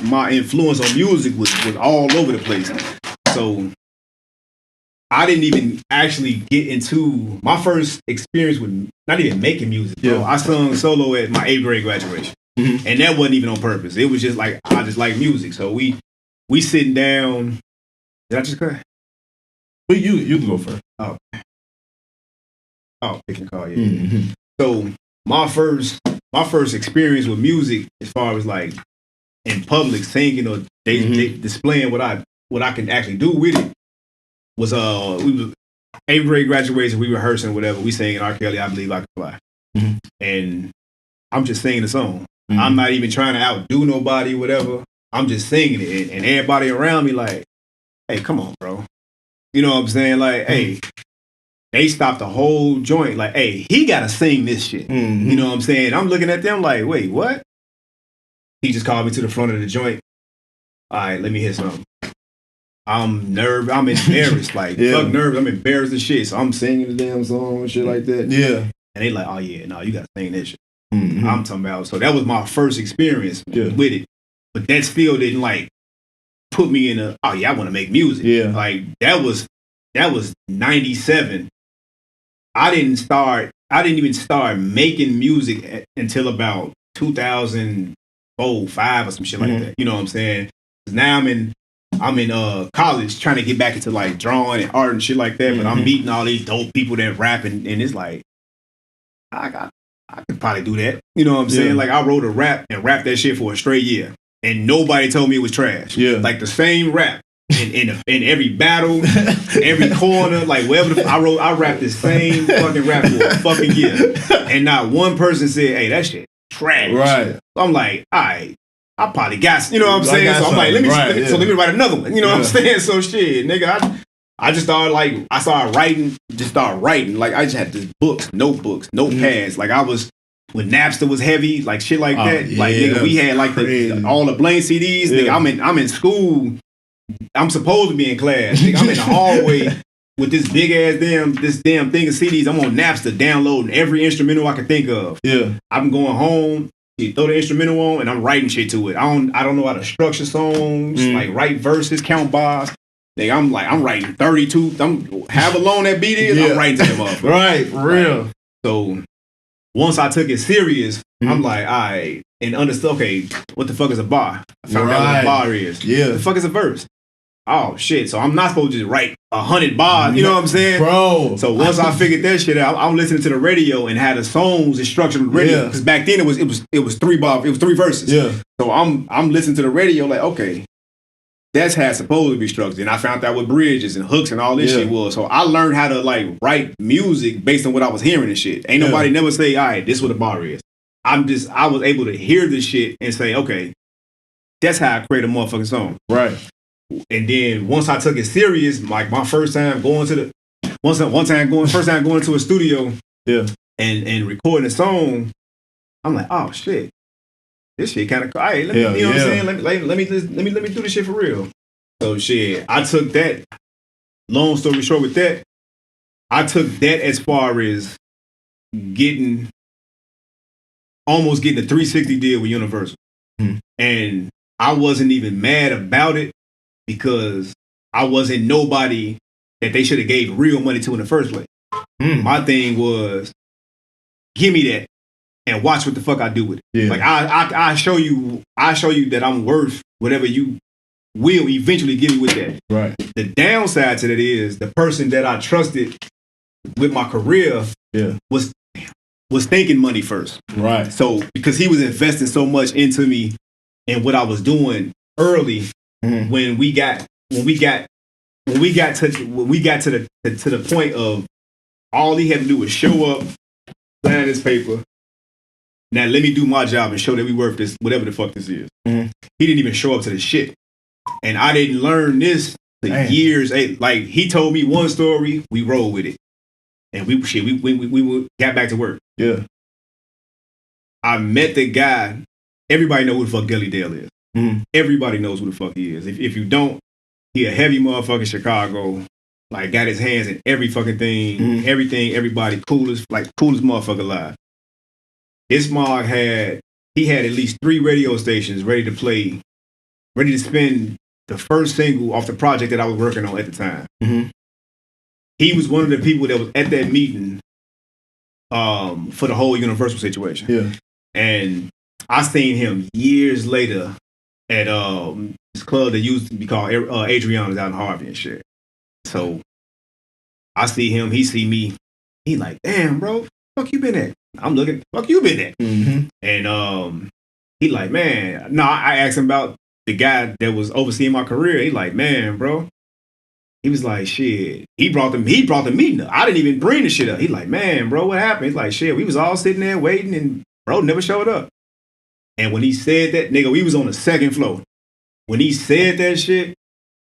my influence on music was all over the place. So I didn't even actually get into my first experience with not even making music. Bro. I sung solo at my 8th grade graduation, and that wasn't even on purpose. It was just like I just like music. So we sitting down. Did I just cut?
But you can go first.
Picking call. Yeah. So my first experience with music, as far as like in public singing or they displaying what I can actually do with it, was we was 8th grade graduation. We rehearsing whatever. We singing R. Kelly, I Believe I Can Fly, and I'm just singing the song. I'm not even trying to outdo nobody, whatever. I'm just singing it, and everybody around me like, hey, come on, bro. You know what I'm saying? Like, hey, they stopped the whole joint. Like, hey, he gotta sing this shit. You know what I'm saying? I'm looking at them like, wait, what? He just called me to the front of the joint. All right, let me hear something. I'm nervous. I'm embarrassed. Like, fuck nervous. I'm embarrassed as shit. So I'm singing the damn song and shit like that. Yeah. And they like, oh yeah, no, you gotta sing this shit. I'm talking about. So that was my first experience with it. But that still didn't like put me in I want to make music. Yeah. Like that was 97. I didn't even start making music until about 2004, 5 or some shit like that. You know what I'm saying? Now I'm in college trying to get back into like drawing and art and shit like that. But I'm meeting all these dope people that rap and it's like I could probably do that. You know what I'm saying? Like I wrote a rap and rapped that shit for a straight year. And nobody told me it was trash. Yeah. Like the same rap in every battle, every corner, like wherever I rapped the same fucking rap for a fucking year. And not one person said, hey, that shit trash. Right. So I'm like, all right, I probably got, you know what I'm saying? So I'm like, let me write another one. You know what I'm saying? So shit, nigga, I just started writing. Like I just had this notebooks, notepads. Like I was, when Napster was heavy, like shit like that. Like nigga, we had like all the blank CDs. Nigga, I'm in school. I'm supposed to be in class. Nigga, I'm in the hallway with this big ass damn thing of CDs. I'm on Napster downloading every instrumental I can think of. Yeah. I'm going home, throw the instrumental on, and I'm writing shit to it. I don't know how to structure songs, like write verses, count bars. Nigga, I'm writing 32. However long that beat is, I'm writing to them up.
Right, for real.
So once I took it serious, I'm like, all right, and understood, okay, what the fuck is a bar? I found out what a bar is. Yeah. What the fuck is a verse? Oh, shit. So I'm not supposed to just write 100 bars. You know what I'm saying?
Bro.
So once I figured that shit out, I'm listening to the radio and had the songs and structured the radio. Because back then it was 3 bars, it was 3 verses. Yeah. So I'm listening to the radio like, okay, that's how it's supposed to be structured. And I found out what bridges and hooks and all this shit was. So I learned how to like write music based on what I was hearing and shit. Ain't nobody never say, all right, this is what a bar is. I was able to hear this shit and say, okay, that's how I create a motherfucking song. Right. And then once I took it serious, like my first time going to a studio, and recording a song, I'm like, oh shit, this shit kind of cool. Right, you know what I'm saying? Let me do this shit for real. So shit, I took that. Long story short, with that, I took that as far as almost getting a 360 deal with Universal, and I wasn't even mad about it because I wasn't nobody that they should have gave real money to in the first place. My thing was, give me that and watch what the fuck I do with it. Yeah. Like I show you that I'm worth whatever you will eventually give me with that. Right. The downside to that is the person that I trusted with my career was thinking money first. Right. So because he was investing so much into me and what I was doing early, when we got to the point of all he had to do was show up, sign this paper. Now let me do my job and show that we worth this, whatever the fuck this is. He didn't even show up to the shit, and I didn't learn this for years. Like he told me one story, we rolled with it, and we got back to work. Yeah. I met the guy. Everybody know who the fuck Gully Dale is. Everybody knows who the fuck he is. If you don't, he a heavy motherfucker Chicago. Like got his hands in every fucking thing, everything, everybody, coolest motherfucker alive. This mog had at least 3 radio stations ready to spin the first single off the project that I was working on at the time. He was one of the people that was at that meeting for the whole Universal situation. Yeah. And I seen him years later at this club that used to be called Adriana's out in Harvey and shit. So I see him, he see me. He like, damn, bro, fuck you been at? I'm looking, fuck you been at? And he like, man, no, I asked him about the guy that was overseeing my career. He like, man, bro. He was like, shit. He brought the meeting up. I didn't even bring the shit up. He like, man, bro, what happened? He's like, shit, we was all sitting there waiting and bro never showed up. And when he said that, nigga, we was on the 2nd floor. When he said that shit,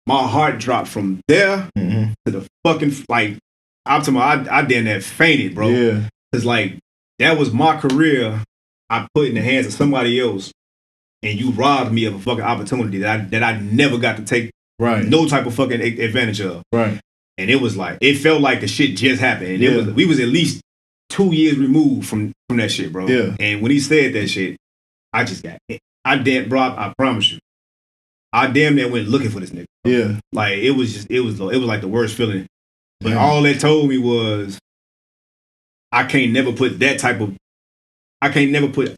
my heart dropped from there to the fucking, like, I'm talking about, I damn near fainted, bro. Yeah. Cause like, that was my career I put in the hands of somebody else, and you robbed me of a fucking opportunity that I never got to take no type of fucking advantage of. Right. And it was like, it felt like the shit just happened. And we was at least 2 years removed from that shit, bro. Yeah. And when he said that shit, I just got it. I promise you, I damn near went looking for this nigga. Bro. Yeah. Like it was like the worst feeling. But all that told me was I can't never put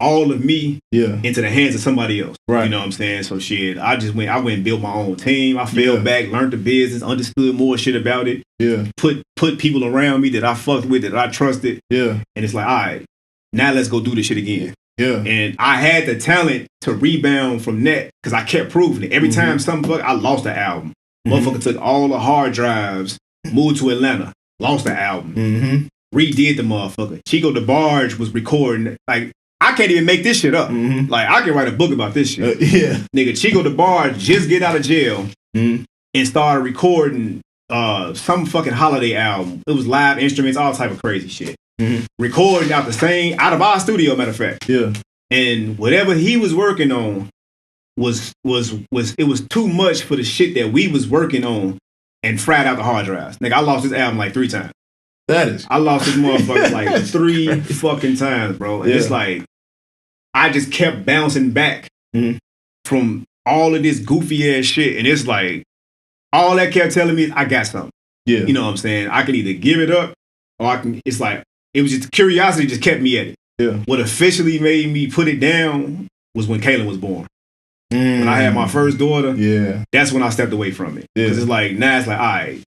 all of me into the hands of somebody else.
Right.
You know what I'm saying? So shit, I went and built my own team. I fell back, learned the business, understood more shit about it.
Yeah.
Put people around me that I fucked with, that I trusted.
Yeah. And
it's like, all right, now let's go do this shit again.
Yeah.
And I had the talent to rebound from that because I kept proving it. Every time I lost the album. Motherfucker took all the hard drives, moved to Atlanta, lost the album. Redid the motherfucker. Chico DeBarge was recording. Like, I can't even make this shit up. Like, I can write a book about this shit. Nigga, Chico DeBarge just get out of jail and started recording some fucking holiday album. It was live instruments, all type of crazy shit. Recording out of our studio, matter of fact.
Yeah.
And whatever he was working on was too much for the shit that we was working on and fried out the hard drives. Nigga, I lost this album like 3 times. I lost this motherfucker like 3 fucking times, bro. And it's like, I just kept bouncing back from all of this goofy ass shit. And it's like, all that kept telling me is I got something.
Yeah.
You know what I'm saying? I can either give it up or it's like, it was just curiosity just kept me at it.
Yeah.
What officially made me put it down was when Kaylin was born. When I had my first daughter, that's when I stepped away from it. Because it's like, now it's like, all right,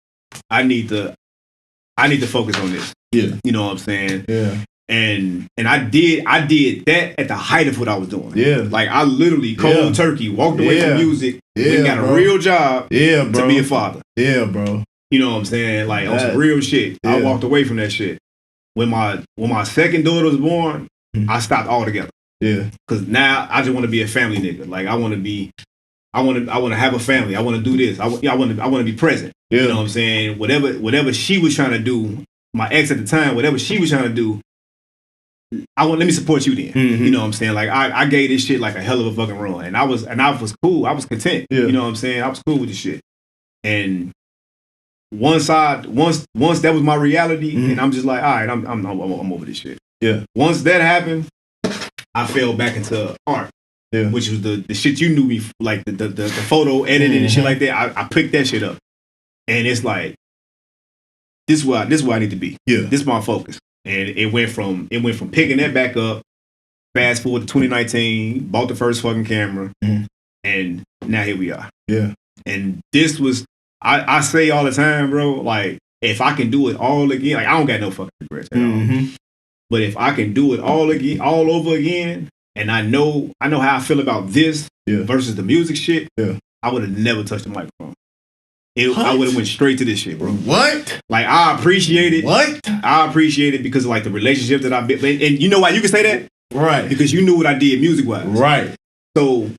I need to focus on this.
Yeah.
You know what I'm saying?
Yeah.
And I did that at the height of what I was doing.
Yeah.
Like, I literally cold turkey walked away from music and got a real job to be a father.
Yeah, bro.
You know what I'm saying? Like, on some real shit. I walked away from that shit. When my second daughter was born, I stopped altogether.
Yeah.
Cause now I just want to be a family nigga. Like, I want to have a family. I want to do this. I want to be present.
Yeah.
You know what I'm saying? Whatever she was trying to do, my ex at the time, whatever she was trying to do, let me support you then. You know what I'm saying? Like, I gave this shit like a hell of a fucking run. And I was cool. I was content.
Yeah.
You know what I'm saying? I was cool with this shit. And once that was my reality, and I'm just like, all right, I'm over this shit.
Yeah.
Once that happened, I fell back into art.
Yeah.
Which was the shit you knew me, like the photo editing and shit like that. I picked that shit up. And it's like, this is where I need to be.
Yeah.
This is my focus. And it went from picking that back up, fast forward to 2019, bought the first fucking camera, and now here we are.
Yeah.
And this was, I say all the time, bro, like, if I can do it all again, like, I don't got no fucking regrets at all. But if I can do it all over again, and I know how I feel about this versus the music shit, I would have never touched the microphone. I would have went straight to this shit, bro.
What?
Like, I appreciate it.
What?
I appreciate it because of, like, the relationship that I've been. And you know why you can say that?
Right.
Because you knew what I did music-wise.
Right.
So,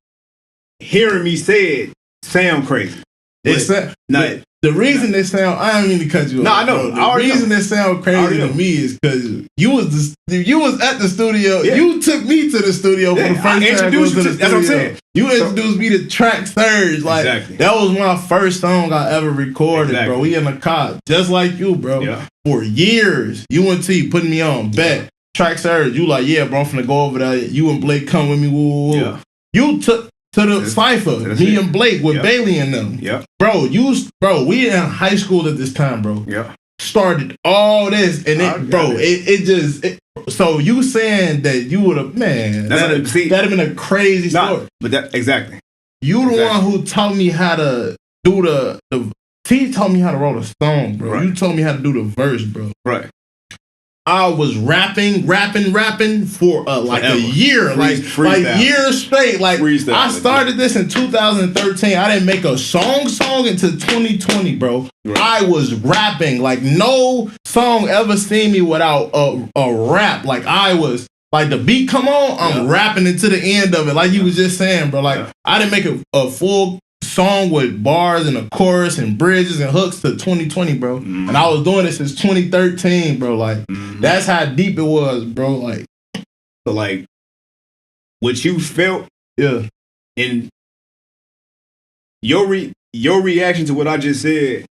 hearing me say it sound crazy.
The reason they sound, I don't mean to cut you off.
No, I know.
The reason they sound crazy to me is because you was at the studio. Yeah. You took me to the studio for the first time.
Introduced you to, that's what I'm saying.
You introduced me to Track Surge. Like, that was my first song I ever recorded, bro. We in the car, just like you, bro. Yeah. For years, UNT putting me on. Bet. Track Surge. You like, yeah, bro, I'm finna go over there. You and Blake come with me. Woo, woo. Yeah. You took to the Cypher, me and Blake with Bailey and them.
Yeah.
Bro, we in high school at this time, bro.
Yeah.
Started all this and so you saying that you would have, man, that'd have been a crazy story.
But exactly.
You the one who taught me how to do the T taught me how to write a song, bro. Right. You told me how to do the verse, bro.
Right.
I was rapping for like a year, like years straight. Like, I started this in 2013. I didn't make a song until 2020, bro. Right. I was rapping like no song ever seen me without a rap. Like, I was like, the beat come on, I'm rapping it to the end of it. Like you was just saying, bro. Like, I didn't make a full song with bars and a chorus and bridges and hooks to 2020, bro. And I was doing this since 2013, bro. Like, that's how deep it was, bro. Like,
so, like, what you felt, and your reaction to what I just said,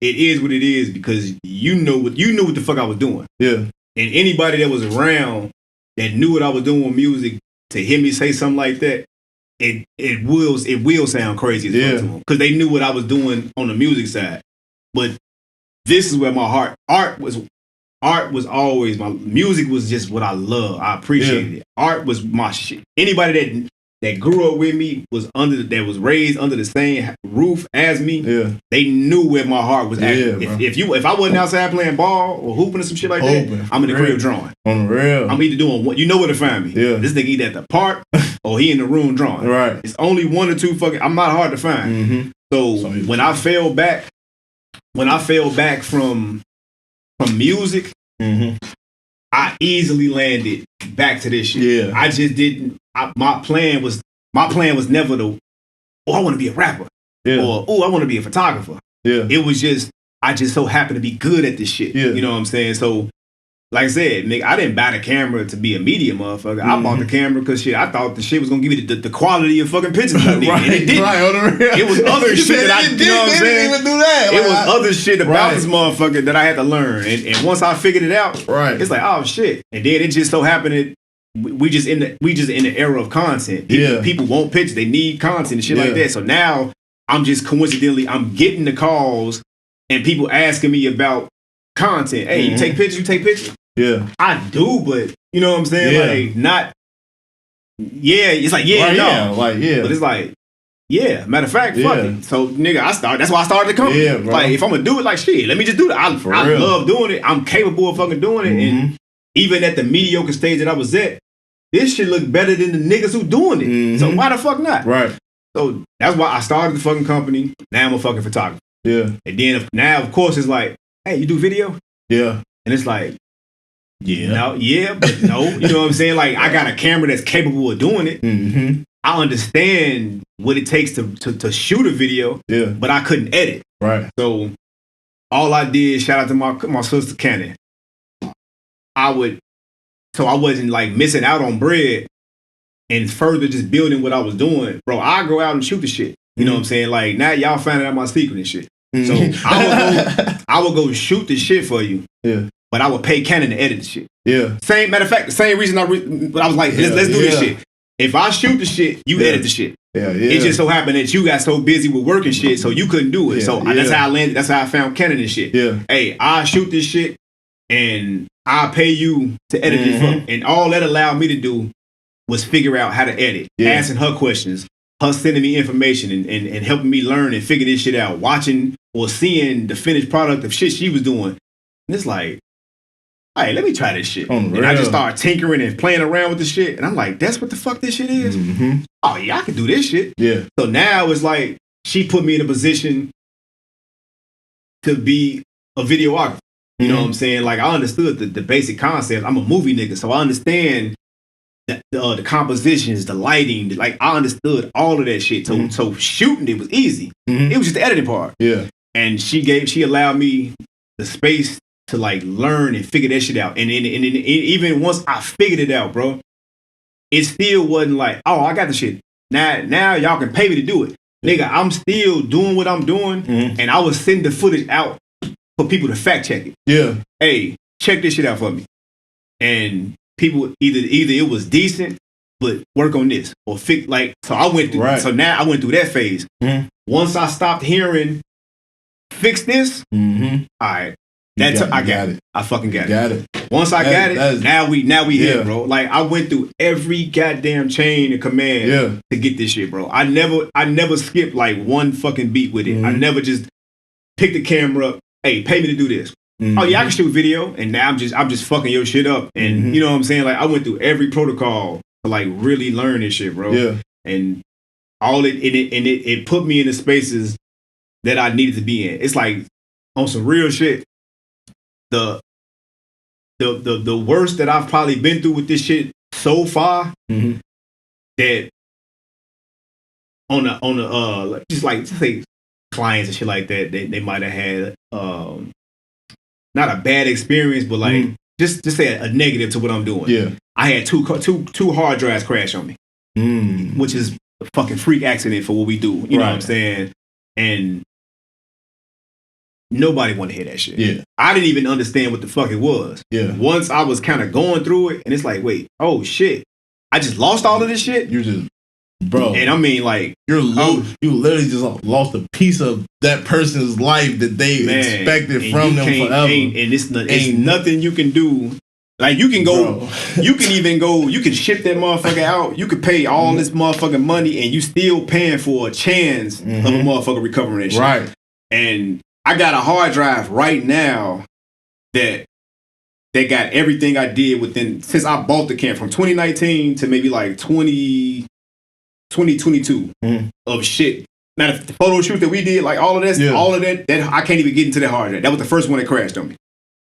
it is what it is because you knew what the fuck I was doing.
Yeah.
And anybody that was around that knew what I was doing with music, to hear me say something like that, it will sound crazy as fuck to them because they knew what I was doing on the music side. But this is where my art was art was always music was just what I love. I appreciated it. Art was my shit. Anybody that grew up with me was raised under the same roof as me. Yeah. They knew where my heart was at. If I wasn't outside playing ball or hooping or some shit like that, I'm in the crib drawing.
On the real.
I'm either doing what you know where to find me. Yeah. This nigga either at the park or he in the room drawing.
Right.
It's only one or two I'm not hard to find. Mm-hmm. So when I fell back from music, mm-hmm. I easily landed back to this shit. Yeah. I just didn't. My plan was never I want to be a rapper. Yeah. Or I want to be a photographer. Yeah. It was just I just so happened to be good at this shit. Yeah. You know what I'm saying? So like I said, nigga, I didn't buy the camera to be a media motherfucker. Mm-hmm. I bought the camera because I thought the shit was gonna give me the quality of fucking pictures I needed.
Right,
and it didn't.
Right,
it was other shit that you know what I'm saying?
Didn't even do that.
It was other shit about this motherfucker that I had to learn. And once I figured it out, it's like, oh shit. And then it just so happened that we just in the era of content. People want pictures. They need content and shit like that. So now I'm just coincidentally I'm getting the calls and people asking me about content. Hey, you take pictures? You take pictures? Yeah, I do, but you know what I'm saying? Yeah. Like, not. Yeah, it's like no, but it's like Matter of fact, fuck it. So nigga, that's why I started the company. Yeah, like if I'm gonna do it, like shit, let me just do it. I love doing it. I'm capable of fucking doing it, and even at the mediocre stage that I was at, this shit look better than the niggas who doing it. So why the fuck not? Right. So that's why I started the fucking company. Now I'm a fucking photographer. Yeah. And then now of course it's like, hey, you do video? Yeah. And it's like. But no. You know what I'm saying? Like, I got a camera that's capable of doing it. Mm-hmm. I understand what it takes to shoot a video, but I couldn't edit. Right. So, all I did, shout out to my sister Cannon, I wasn't like missing out on bread and further just building what I was doing. Bro, I go out and shoot the shit. You know what I'm saying? Like, now y'all finding out my secret and shit. So, I would go shoot the shit for you. Yeah. But I would pay Canon to edit the shit. Yeah. Matter of fact, the same reason I was like, let's do this shit. If I shoot the shit, you edit the shit. Yeah, yeah. It just so happened that you got so busy with working shit, so you couldn't do it. So that's how I landed. That's how I found Canon and shit. Yeah. Hey, I shoot this shit, and I pay you to edit it for. And all that allowed me to do was figure out how to edit, asking her questions, her sending me information, and helping me learn and figure this shit out, watching or seeing the finished product of shit she was doing. And it's like, hey, let me try this shit. And I just started tinkering and playing around with the shit. And I'm like, that's what the fuck this shit is? Mm-hmm. Oh, yeah, I can do this shit. Yeah. So now it's like, she put me in a position to be a videographer. You know what I'm saying? Like, I understood the basic concept. I'm a movie nigga, so I understand the compositions, the lighting. Like, I understood all of that shit. So shooting it was easy. It was just the editing part. Yeah. And she allowed me the space to like learn and figure that shit out. And even once I figured it out, bro, it still wasn't like, oh, I got the shit. Now y'all can pay me to do it. Nigga, I'm still doing what I'm doing, and I was sending the footage out for people to fact check it. Yeah. Hey, check this shit out for me. And people either it was decent, but work on this. Or fix so I went through so now I went through that phase. Once I stopped hearing fix this, all right. I got it. I fucking got it. Once I got it, now we here, bro. Like I went through every goddamn chain of command to get this shit, bro. I never skipped like one fucking beat with it. I never just picked the camera up. Hey, pay me to do this. Oh yeah, I can shoot video, and now I'm just fucking your shit up. And you know what I'm saying? Like I went through every protocol to like really learn this shit, bro. Yeah. And all it put me in the spaces that I needed to be in. It's like on some real shit. The worst that I've probably been through with this shit so far, that on the just say clients and shit like that, they might have had not a bad experience, but like just say a negative to what I'm doing. Yeah, I had two hard drives crash on me, which is a fucking freak accident for what we do. You know what I'm saying? And nobody wanted to hear that shit. Yeah. I didn't even understand what the fuck it was. Yeah. Once I was kind of going through it, and it's like, wait, oh shit, I just lost all of this shit?
bro.
And I mean, like,
you literally just lost a piece of that person's life that they expected from them forever.
And it's nothing you can do. Like, you can go, you can even go, you can ship that motherfucker out. You could pay all this motherfucking money, and you still paying for a chance of a motherfucker recovering that shit.
Right.
And I got a hard drive right now that got everything I did since I bought the camera from 2019 to maybe like 2022 of shit. Now, the photo shoot that we did, like all of that, that I can't even get into that hard drive. That was the first one that crashed on me.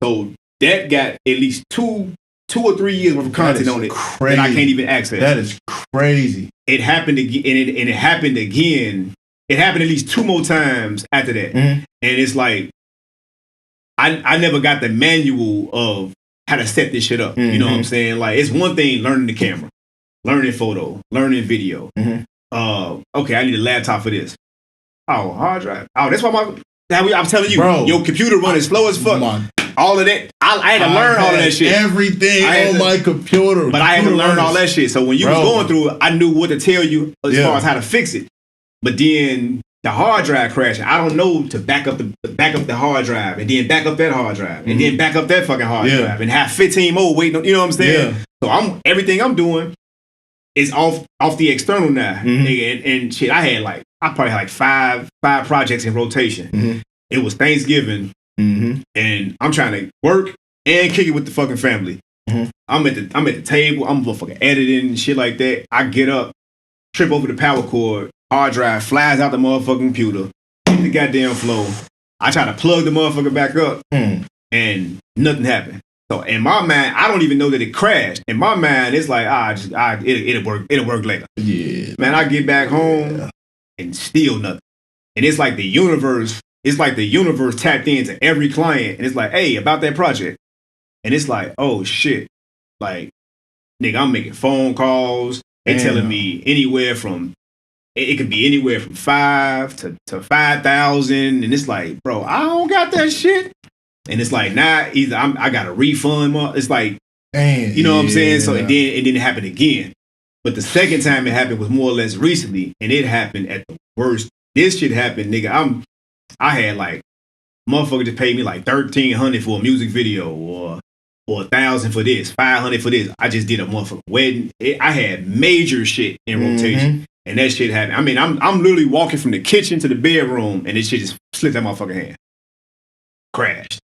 So that got at least two or 3 years worth of content on it that I can't even access.
That is crazy.
It happened again, and it happened again. It happened at least 2 more times after that. And it's like, I never got the manual of how to set this shit up. You know what I'm saying? Like, it's one thing learning the camera, learning photo, learning video. Okay, I need a laptop for this. Oh, hard drive. Oh, that's why I'm telling you, bro, your computer running slow as fuck. All of that, I had to learn all of that shit.
Everything on my computer.
But I had to learn all that shit. So when you was going through it, I knew what to tell you as far as how to fix it. But then the hard drive crashed. I don't know to back up the hard drive, and then back up that hard drive, and then back up that fucking hard drive, and have 15 more waiting on, you know what I'm saying? So everything I'm doing is off the external now. And shit, I probably had like five projects in rotation. It was Thanksgiving. And I'm trying to work and kick it with the fucking family. I'm at the table. I'm fucking editing and shit like that. I get up, trip over the power cord, hard drive flies out the motherfucking computer, hit the goddamn floor. I try to plug the motherfucker back up, and nothing happened. So in my mind, I don't even know that it crashed. In my mind, it's like it'll work later. Yeah, man. I get back home and still nothing. And it's like the universe. It's like the universe tapped into every client, and it's like, hey, about that project. And it's like, oh shit. Like, nigga, I'm making phone calls. They telling me it could be anywhere from 5 to 5,000. And it's like, bro, I don't got that shit. And it's like, nah, either I got a refund. It's like, you know what I'm saying? So and then it didn't happen again. But the second time it happened was more or less recently, and it happened at the worst. This shit happened, nigga. I had like motherfucker just paid me like $1,300 for a music video, or $1,000 for this, $500 for this. I just did a motherfucking wedding. I had major shit in rotation, and that shit happened. I mean, I'm literally walking from the kitchen to the bedroom, and this shit just slipped out my fucking hand, crashed,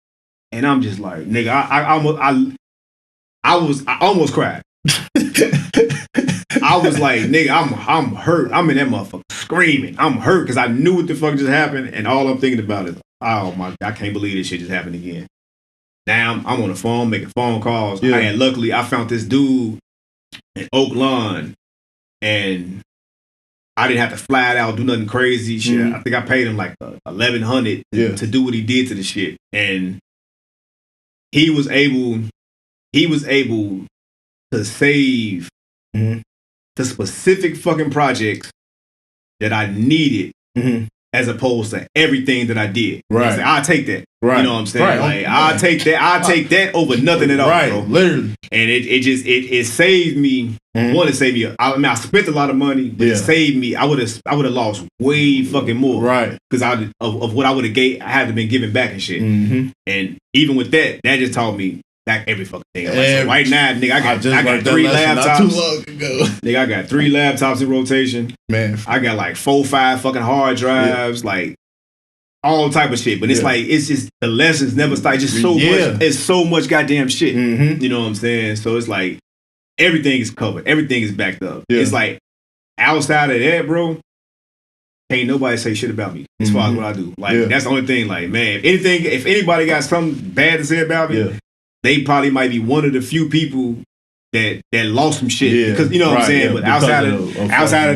and I'm just like, nigga, I almost cried. I was like, nigga, I'm hurt. I'm in that motherfucker screaming. I'm hurt because I knew what the fuck just happened, and all I'm thinking about is, oh my, I can't believe this shit just happened again. Now I'm on the phone making phone calls. And luckily I found this dude in Oak Lawn, and I didn't have to fly out, do nothing crazy shit. I think I paid him like $1,100 to do what he did to the shit, and he was able to save the specific fucking projects that I needed, as opposed to everything that I did.
Right.
Like, I'll take that.
Right.
You know what I'm saying?
Right.
Like, I'll take that over nothing at all, bro.
Literally.
And it saved me. It saved me. I spent a lot of money, but it saved me. I would have lost way fucking more. Right. Because of what I would have had to been given back and shit. And even with that just taught me back every fucking thing. Like, so right now, nigga, I got 3 laptops. Not too long ago. Nigga, I got 3 laptops in rotation. Man, I got like 4, 5 fucking hard drives, like all type of shit. But it's like, it's just the lessons never stop. It's just so much. It's so much goddamn shit. You know what I'm saying? So it's like everything is covered. Everything is backed up. It's like outside of that, bro, ain't nobody say shit about me as far as what I do. Like that's the only thing. Like, man, if anybody got something bad to say about me, they probably might be one of the few people that lost some shit. Because you know what I'm saying? But outside of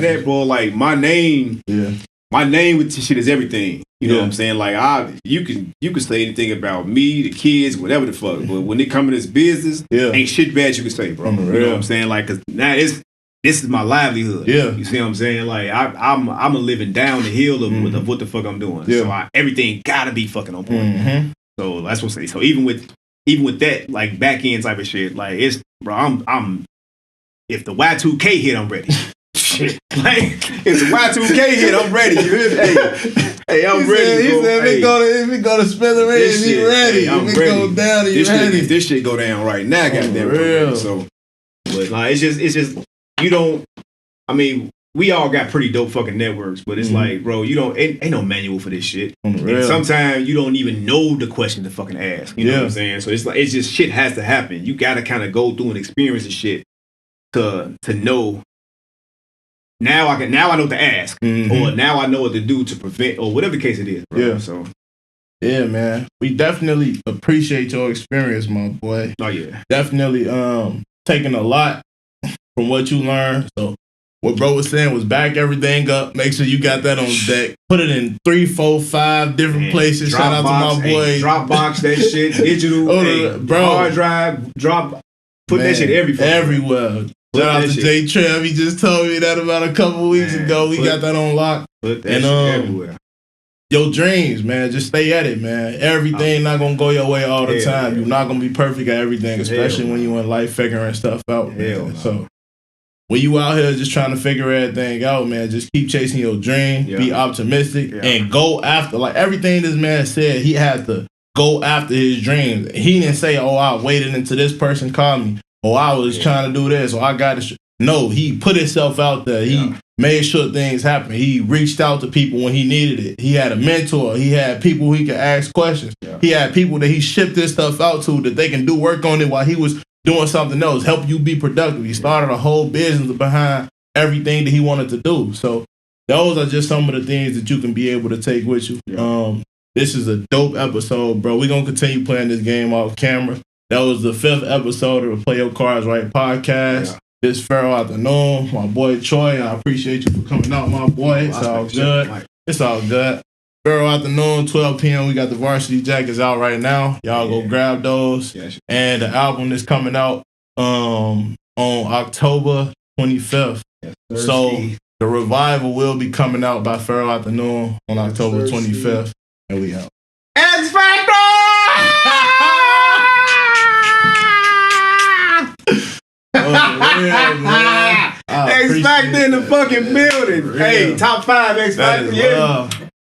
that, bro, like my name with this shit is everything. You know what I'm saying? Like you can say anything about me, the kids, whatever the fuck. But when it comes to this business, ain't shit bad you can say, bro. You know what I'm saying? Like, cause now this is my livelihood. You see what I'm saying? Like I'm a living down the hill of what the fuck I'm doing. So everything gotta be fucking on point. So that's what I say. So even with that, like back end type of shit, like it's, bro, I'm if the Y2K hit, I'm ready. shit. Like, it's a Y2K hit, I'm ready. You hear me? Hey, I'm ready.
He said, if we go to Smithereens, he ready.
I'm
if it
ready.
go down, he ready.
If this shit go down right now, goddamn it. So, but like, it's just, you don't, I mean, we all got pretty dope fucking networks, but it's like, bro, you don't, ain't no manual for this shit. And sometimes you don't even know the question to fucking ask. You know what I'm saying? So it's like, it's just shit has to happen. You gotta kind of go through and experience the shit to know. Now I know what to ask, or now I know what to do to prevent, or whatever the case it is, bro.
Yeah.
So.
Yeah, man. We definitely appreciate your experience, my boy.
Oh yeah.
Definitely taking a lot from what you learned. So what bro was saying was back everything up. Make sure you got that on deck. Put it in 3, 4, 5 different places. Shout out to my boy.
Dropbox that shit. Digital. Bro. Hard drive. Put that shit
everywhere. Shout out to J Trev. He just told me that about a couple weeks ago. We got that on lock.
Put that shit everywhere.
Your dreams, man. Just stay at it, man. Everything not gonna go your way all the time. You're not gonna be perfect at everything, especially when you in life figuring stuff out, man. So when you out here just trying to figure everything out, man, just keep chasing your dream, be optimistic, and go after. Like everything this man said, he had to go after his dreams. He didn't say, oh, I waited until this person called me. Oh, I was trying to do this, or I got to. No, he put himself out there. He made sure things happen. He reached out to people when he needed it. He had a mentor. He had people he could ask questions. He had people that he shipped this stuff out to that they can do work on it while he was doing something else, help you be productive. He started a whole business behind everything that he wanted to do. So those are just some of the things that you can be able to take with you. This is a dope episode, bro. We're going to continue playing this game off camera. That was the 5th episode of the Play Your Cards Right podcast. This Pharroh Afternoon, my boy Troy. I appreciate you for coming out, my boy. It's all good. It's all good. Pharroh Afternoon, 12 p.m. We got the varsity jackets out right now. Y'all go grab those. And the album is coming out on October 25th. So the revival will be coming out by Pharroh Afternoon on October 25th. And we out.
X Factor! X Factor in the fucking building. Hey, top 5 X Factor.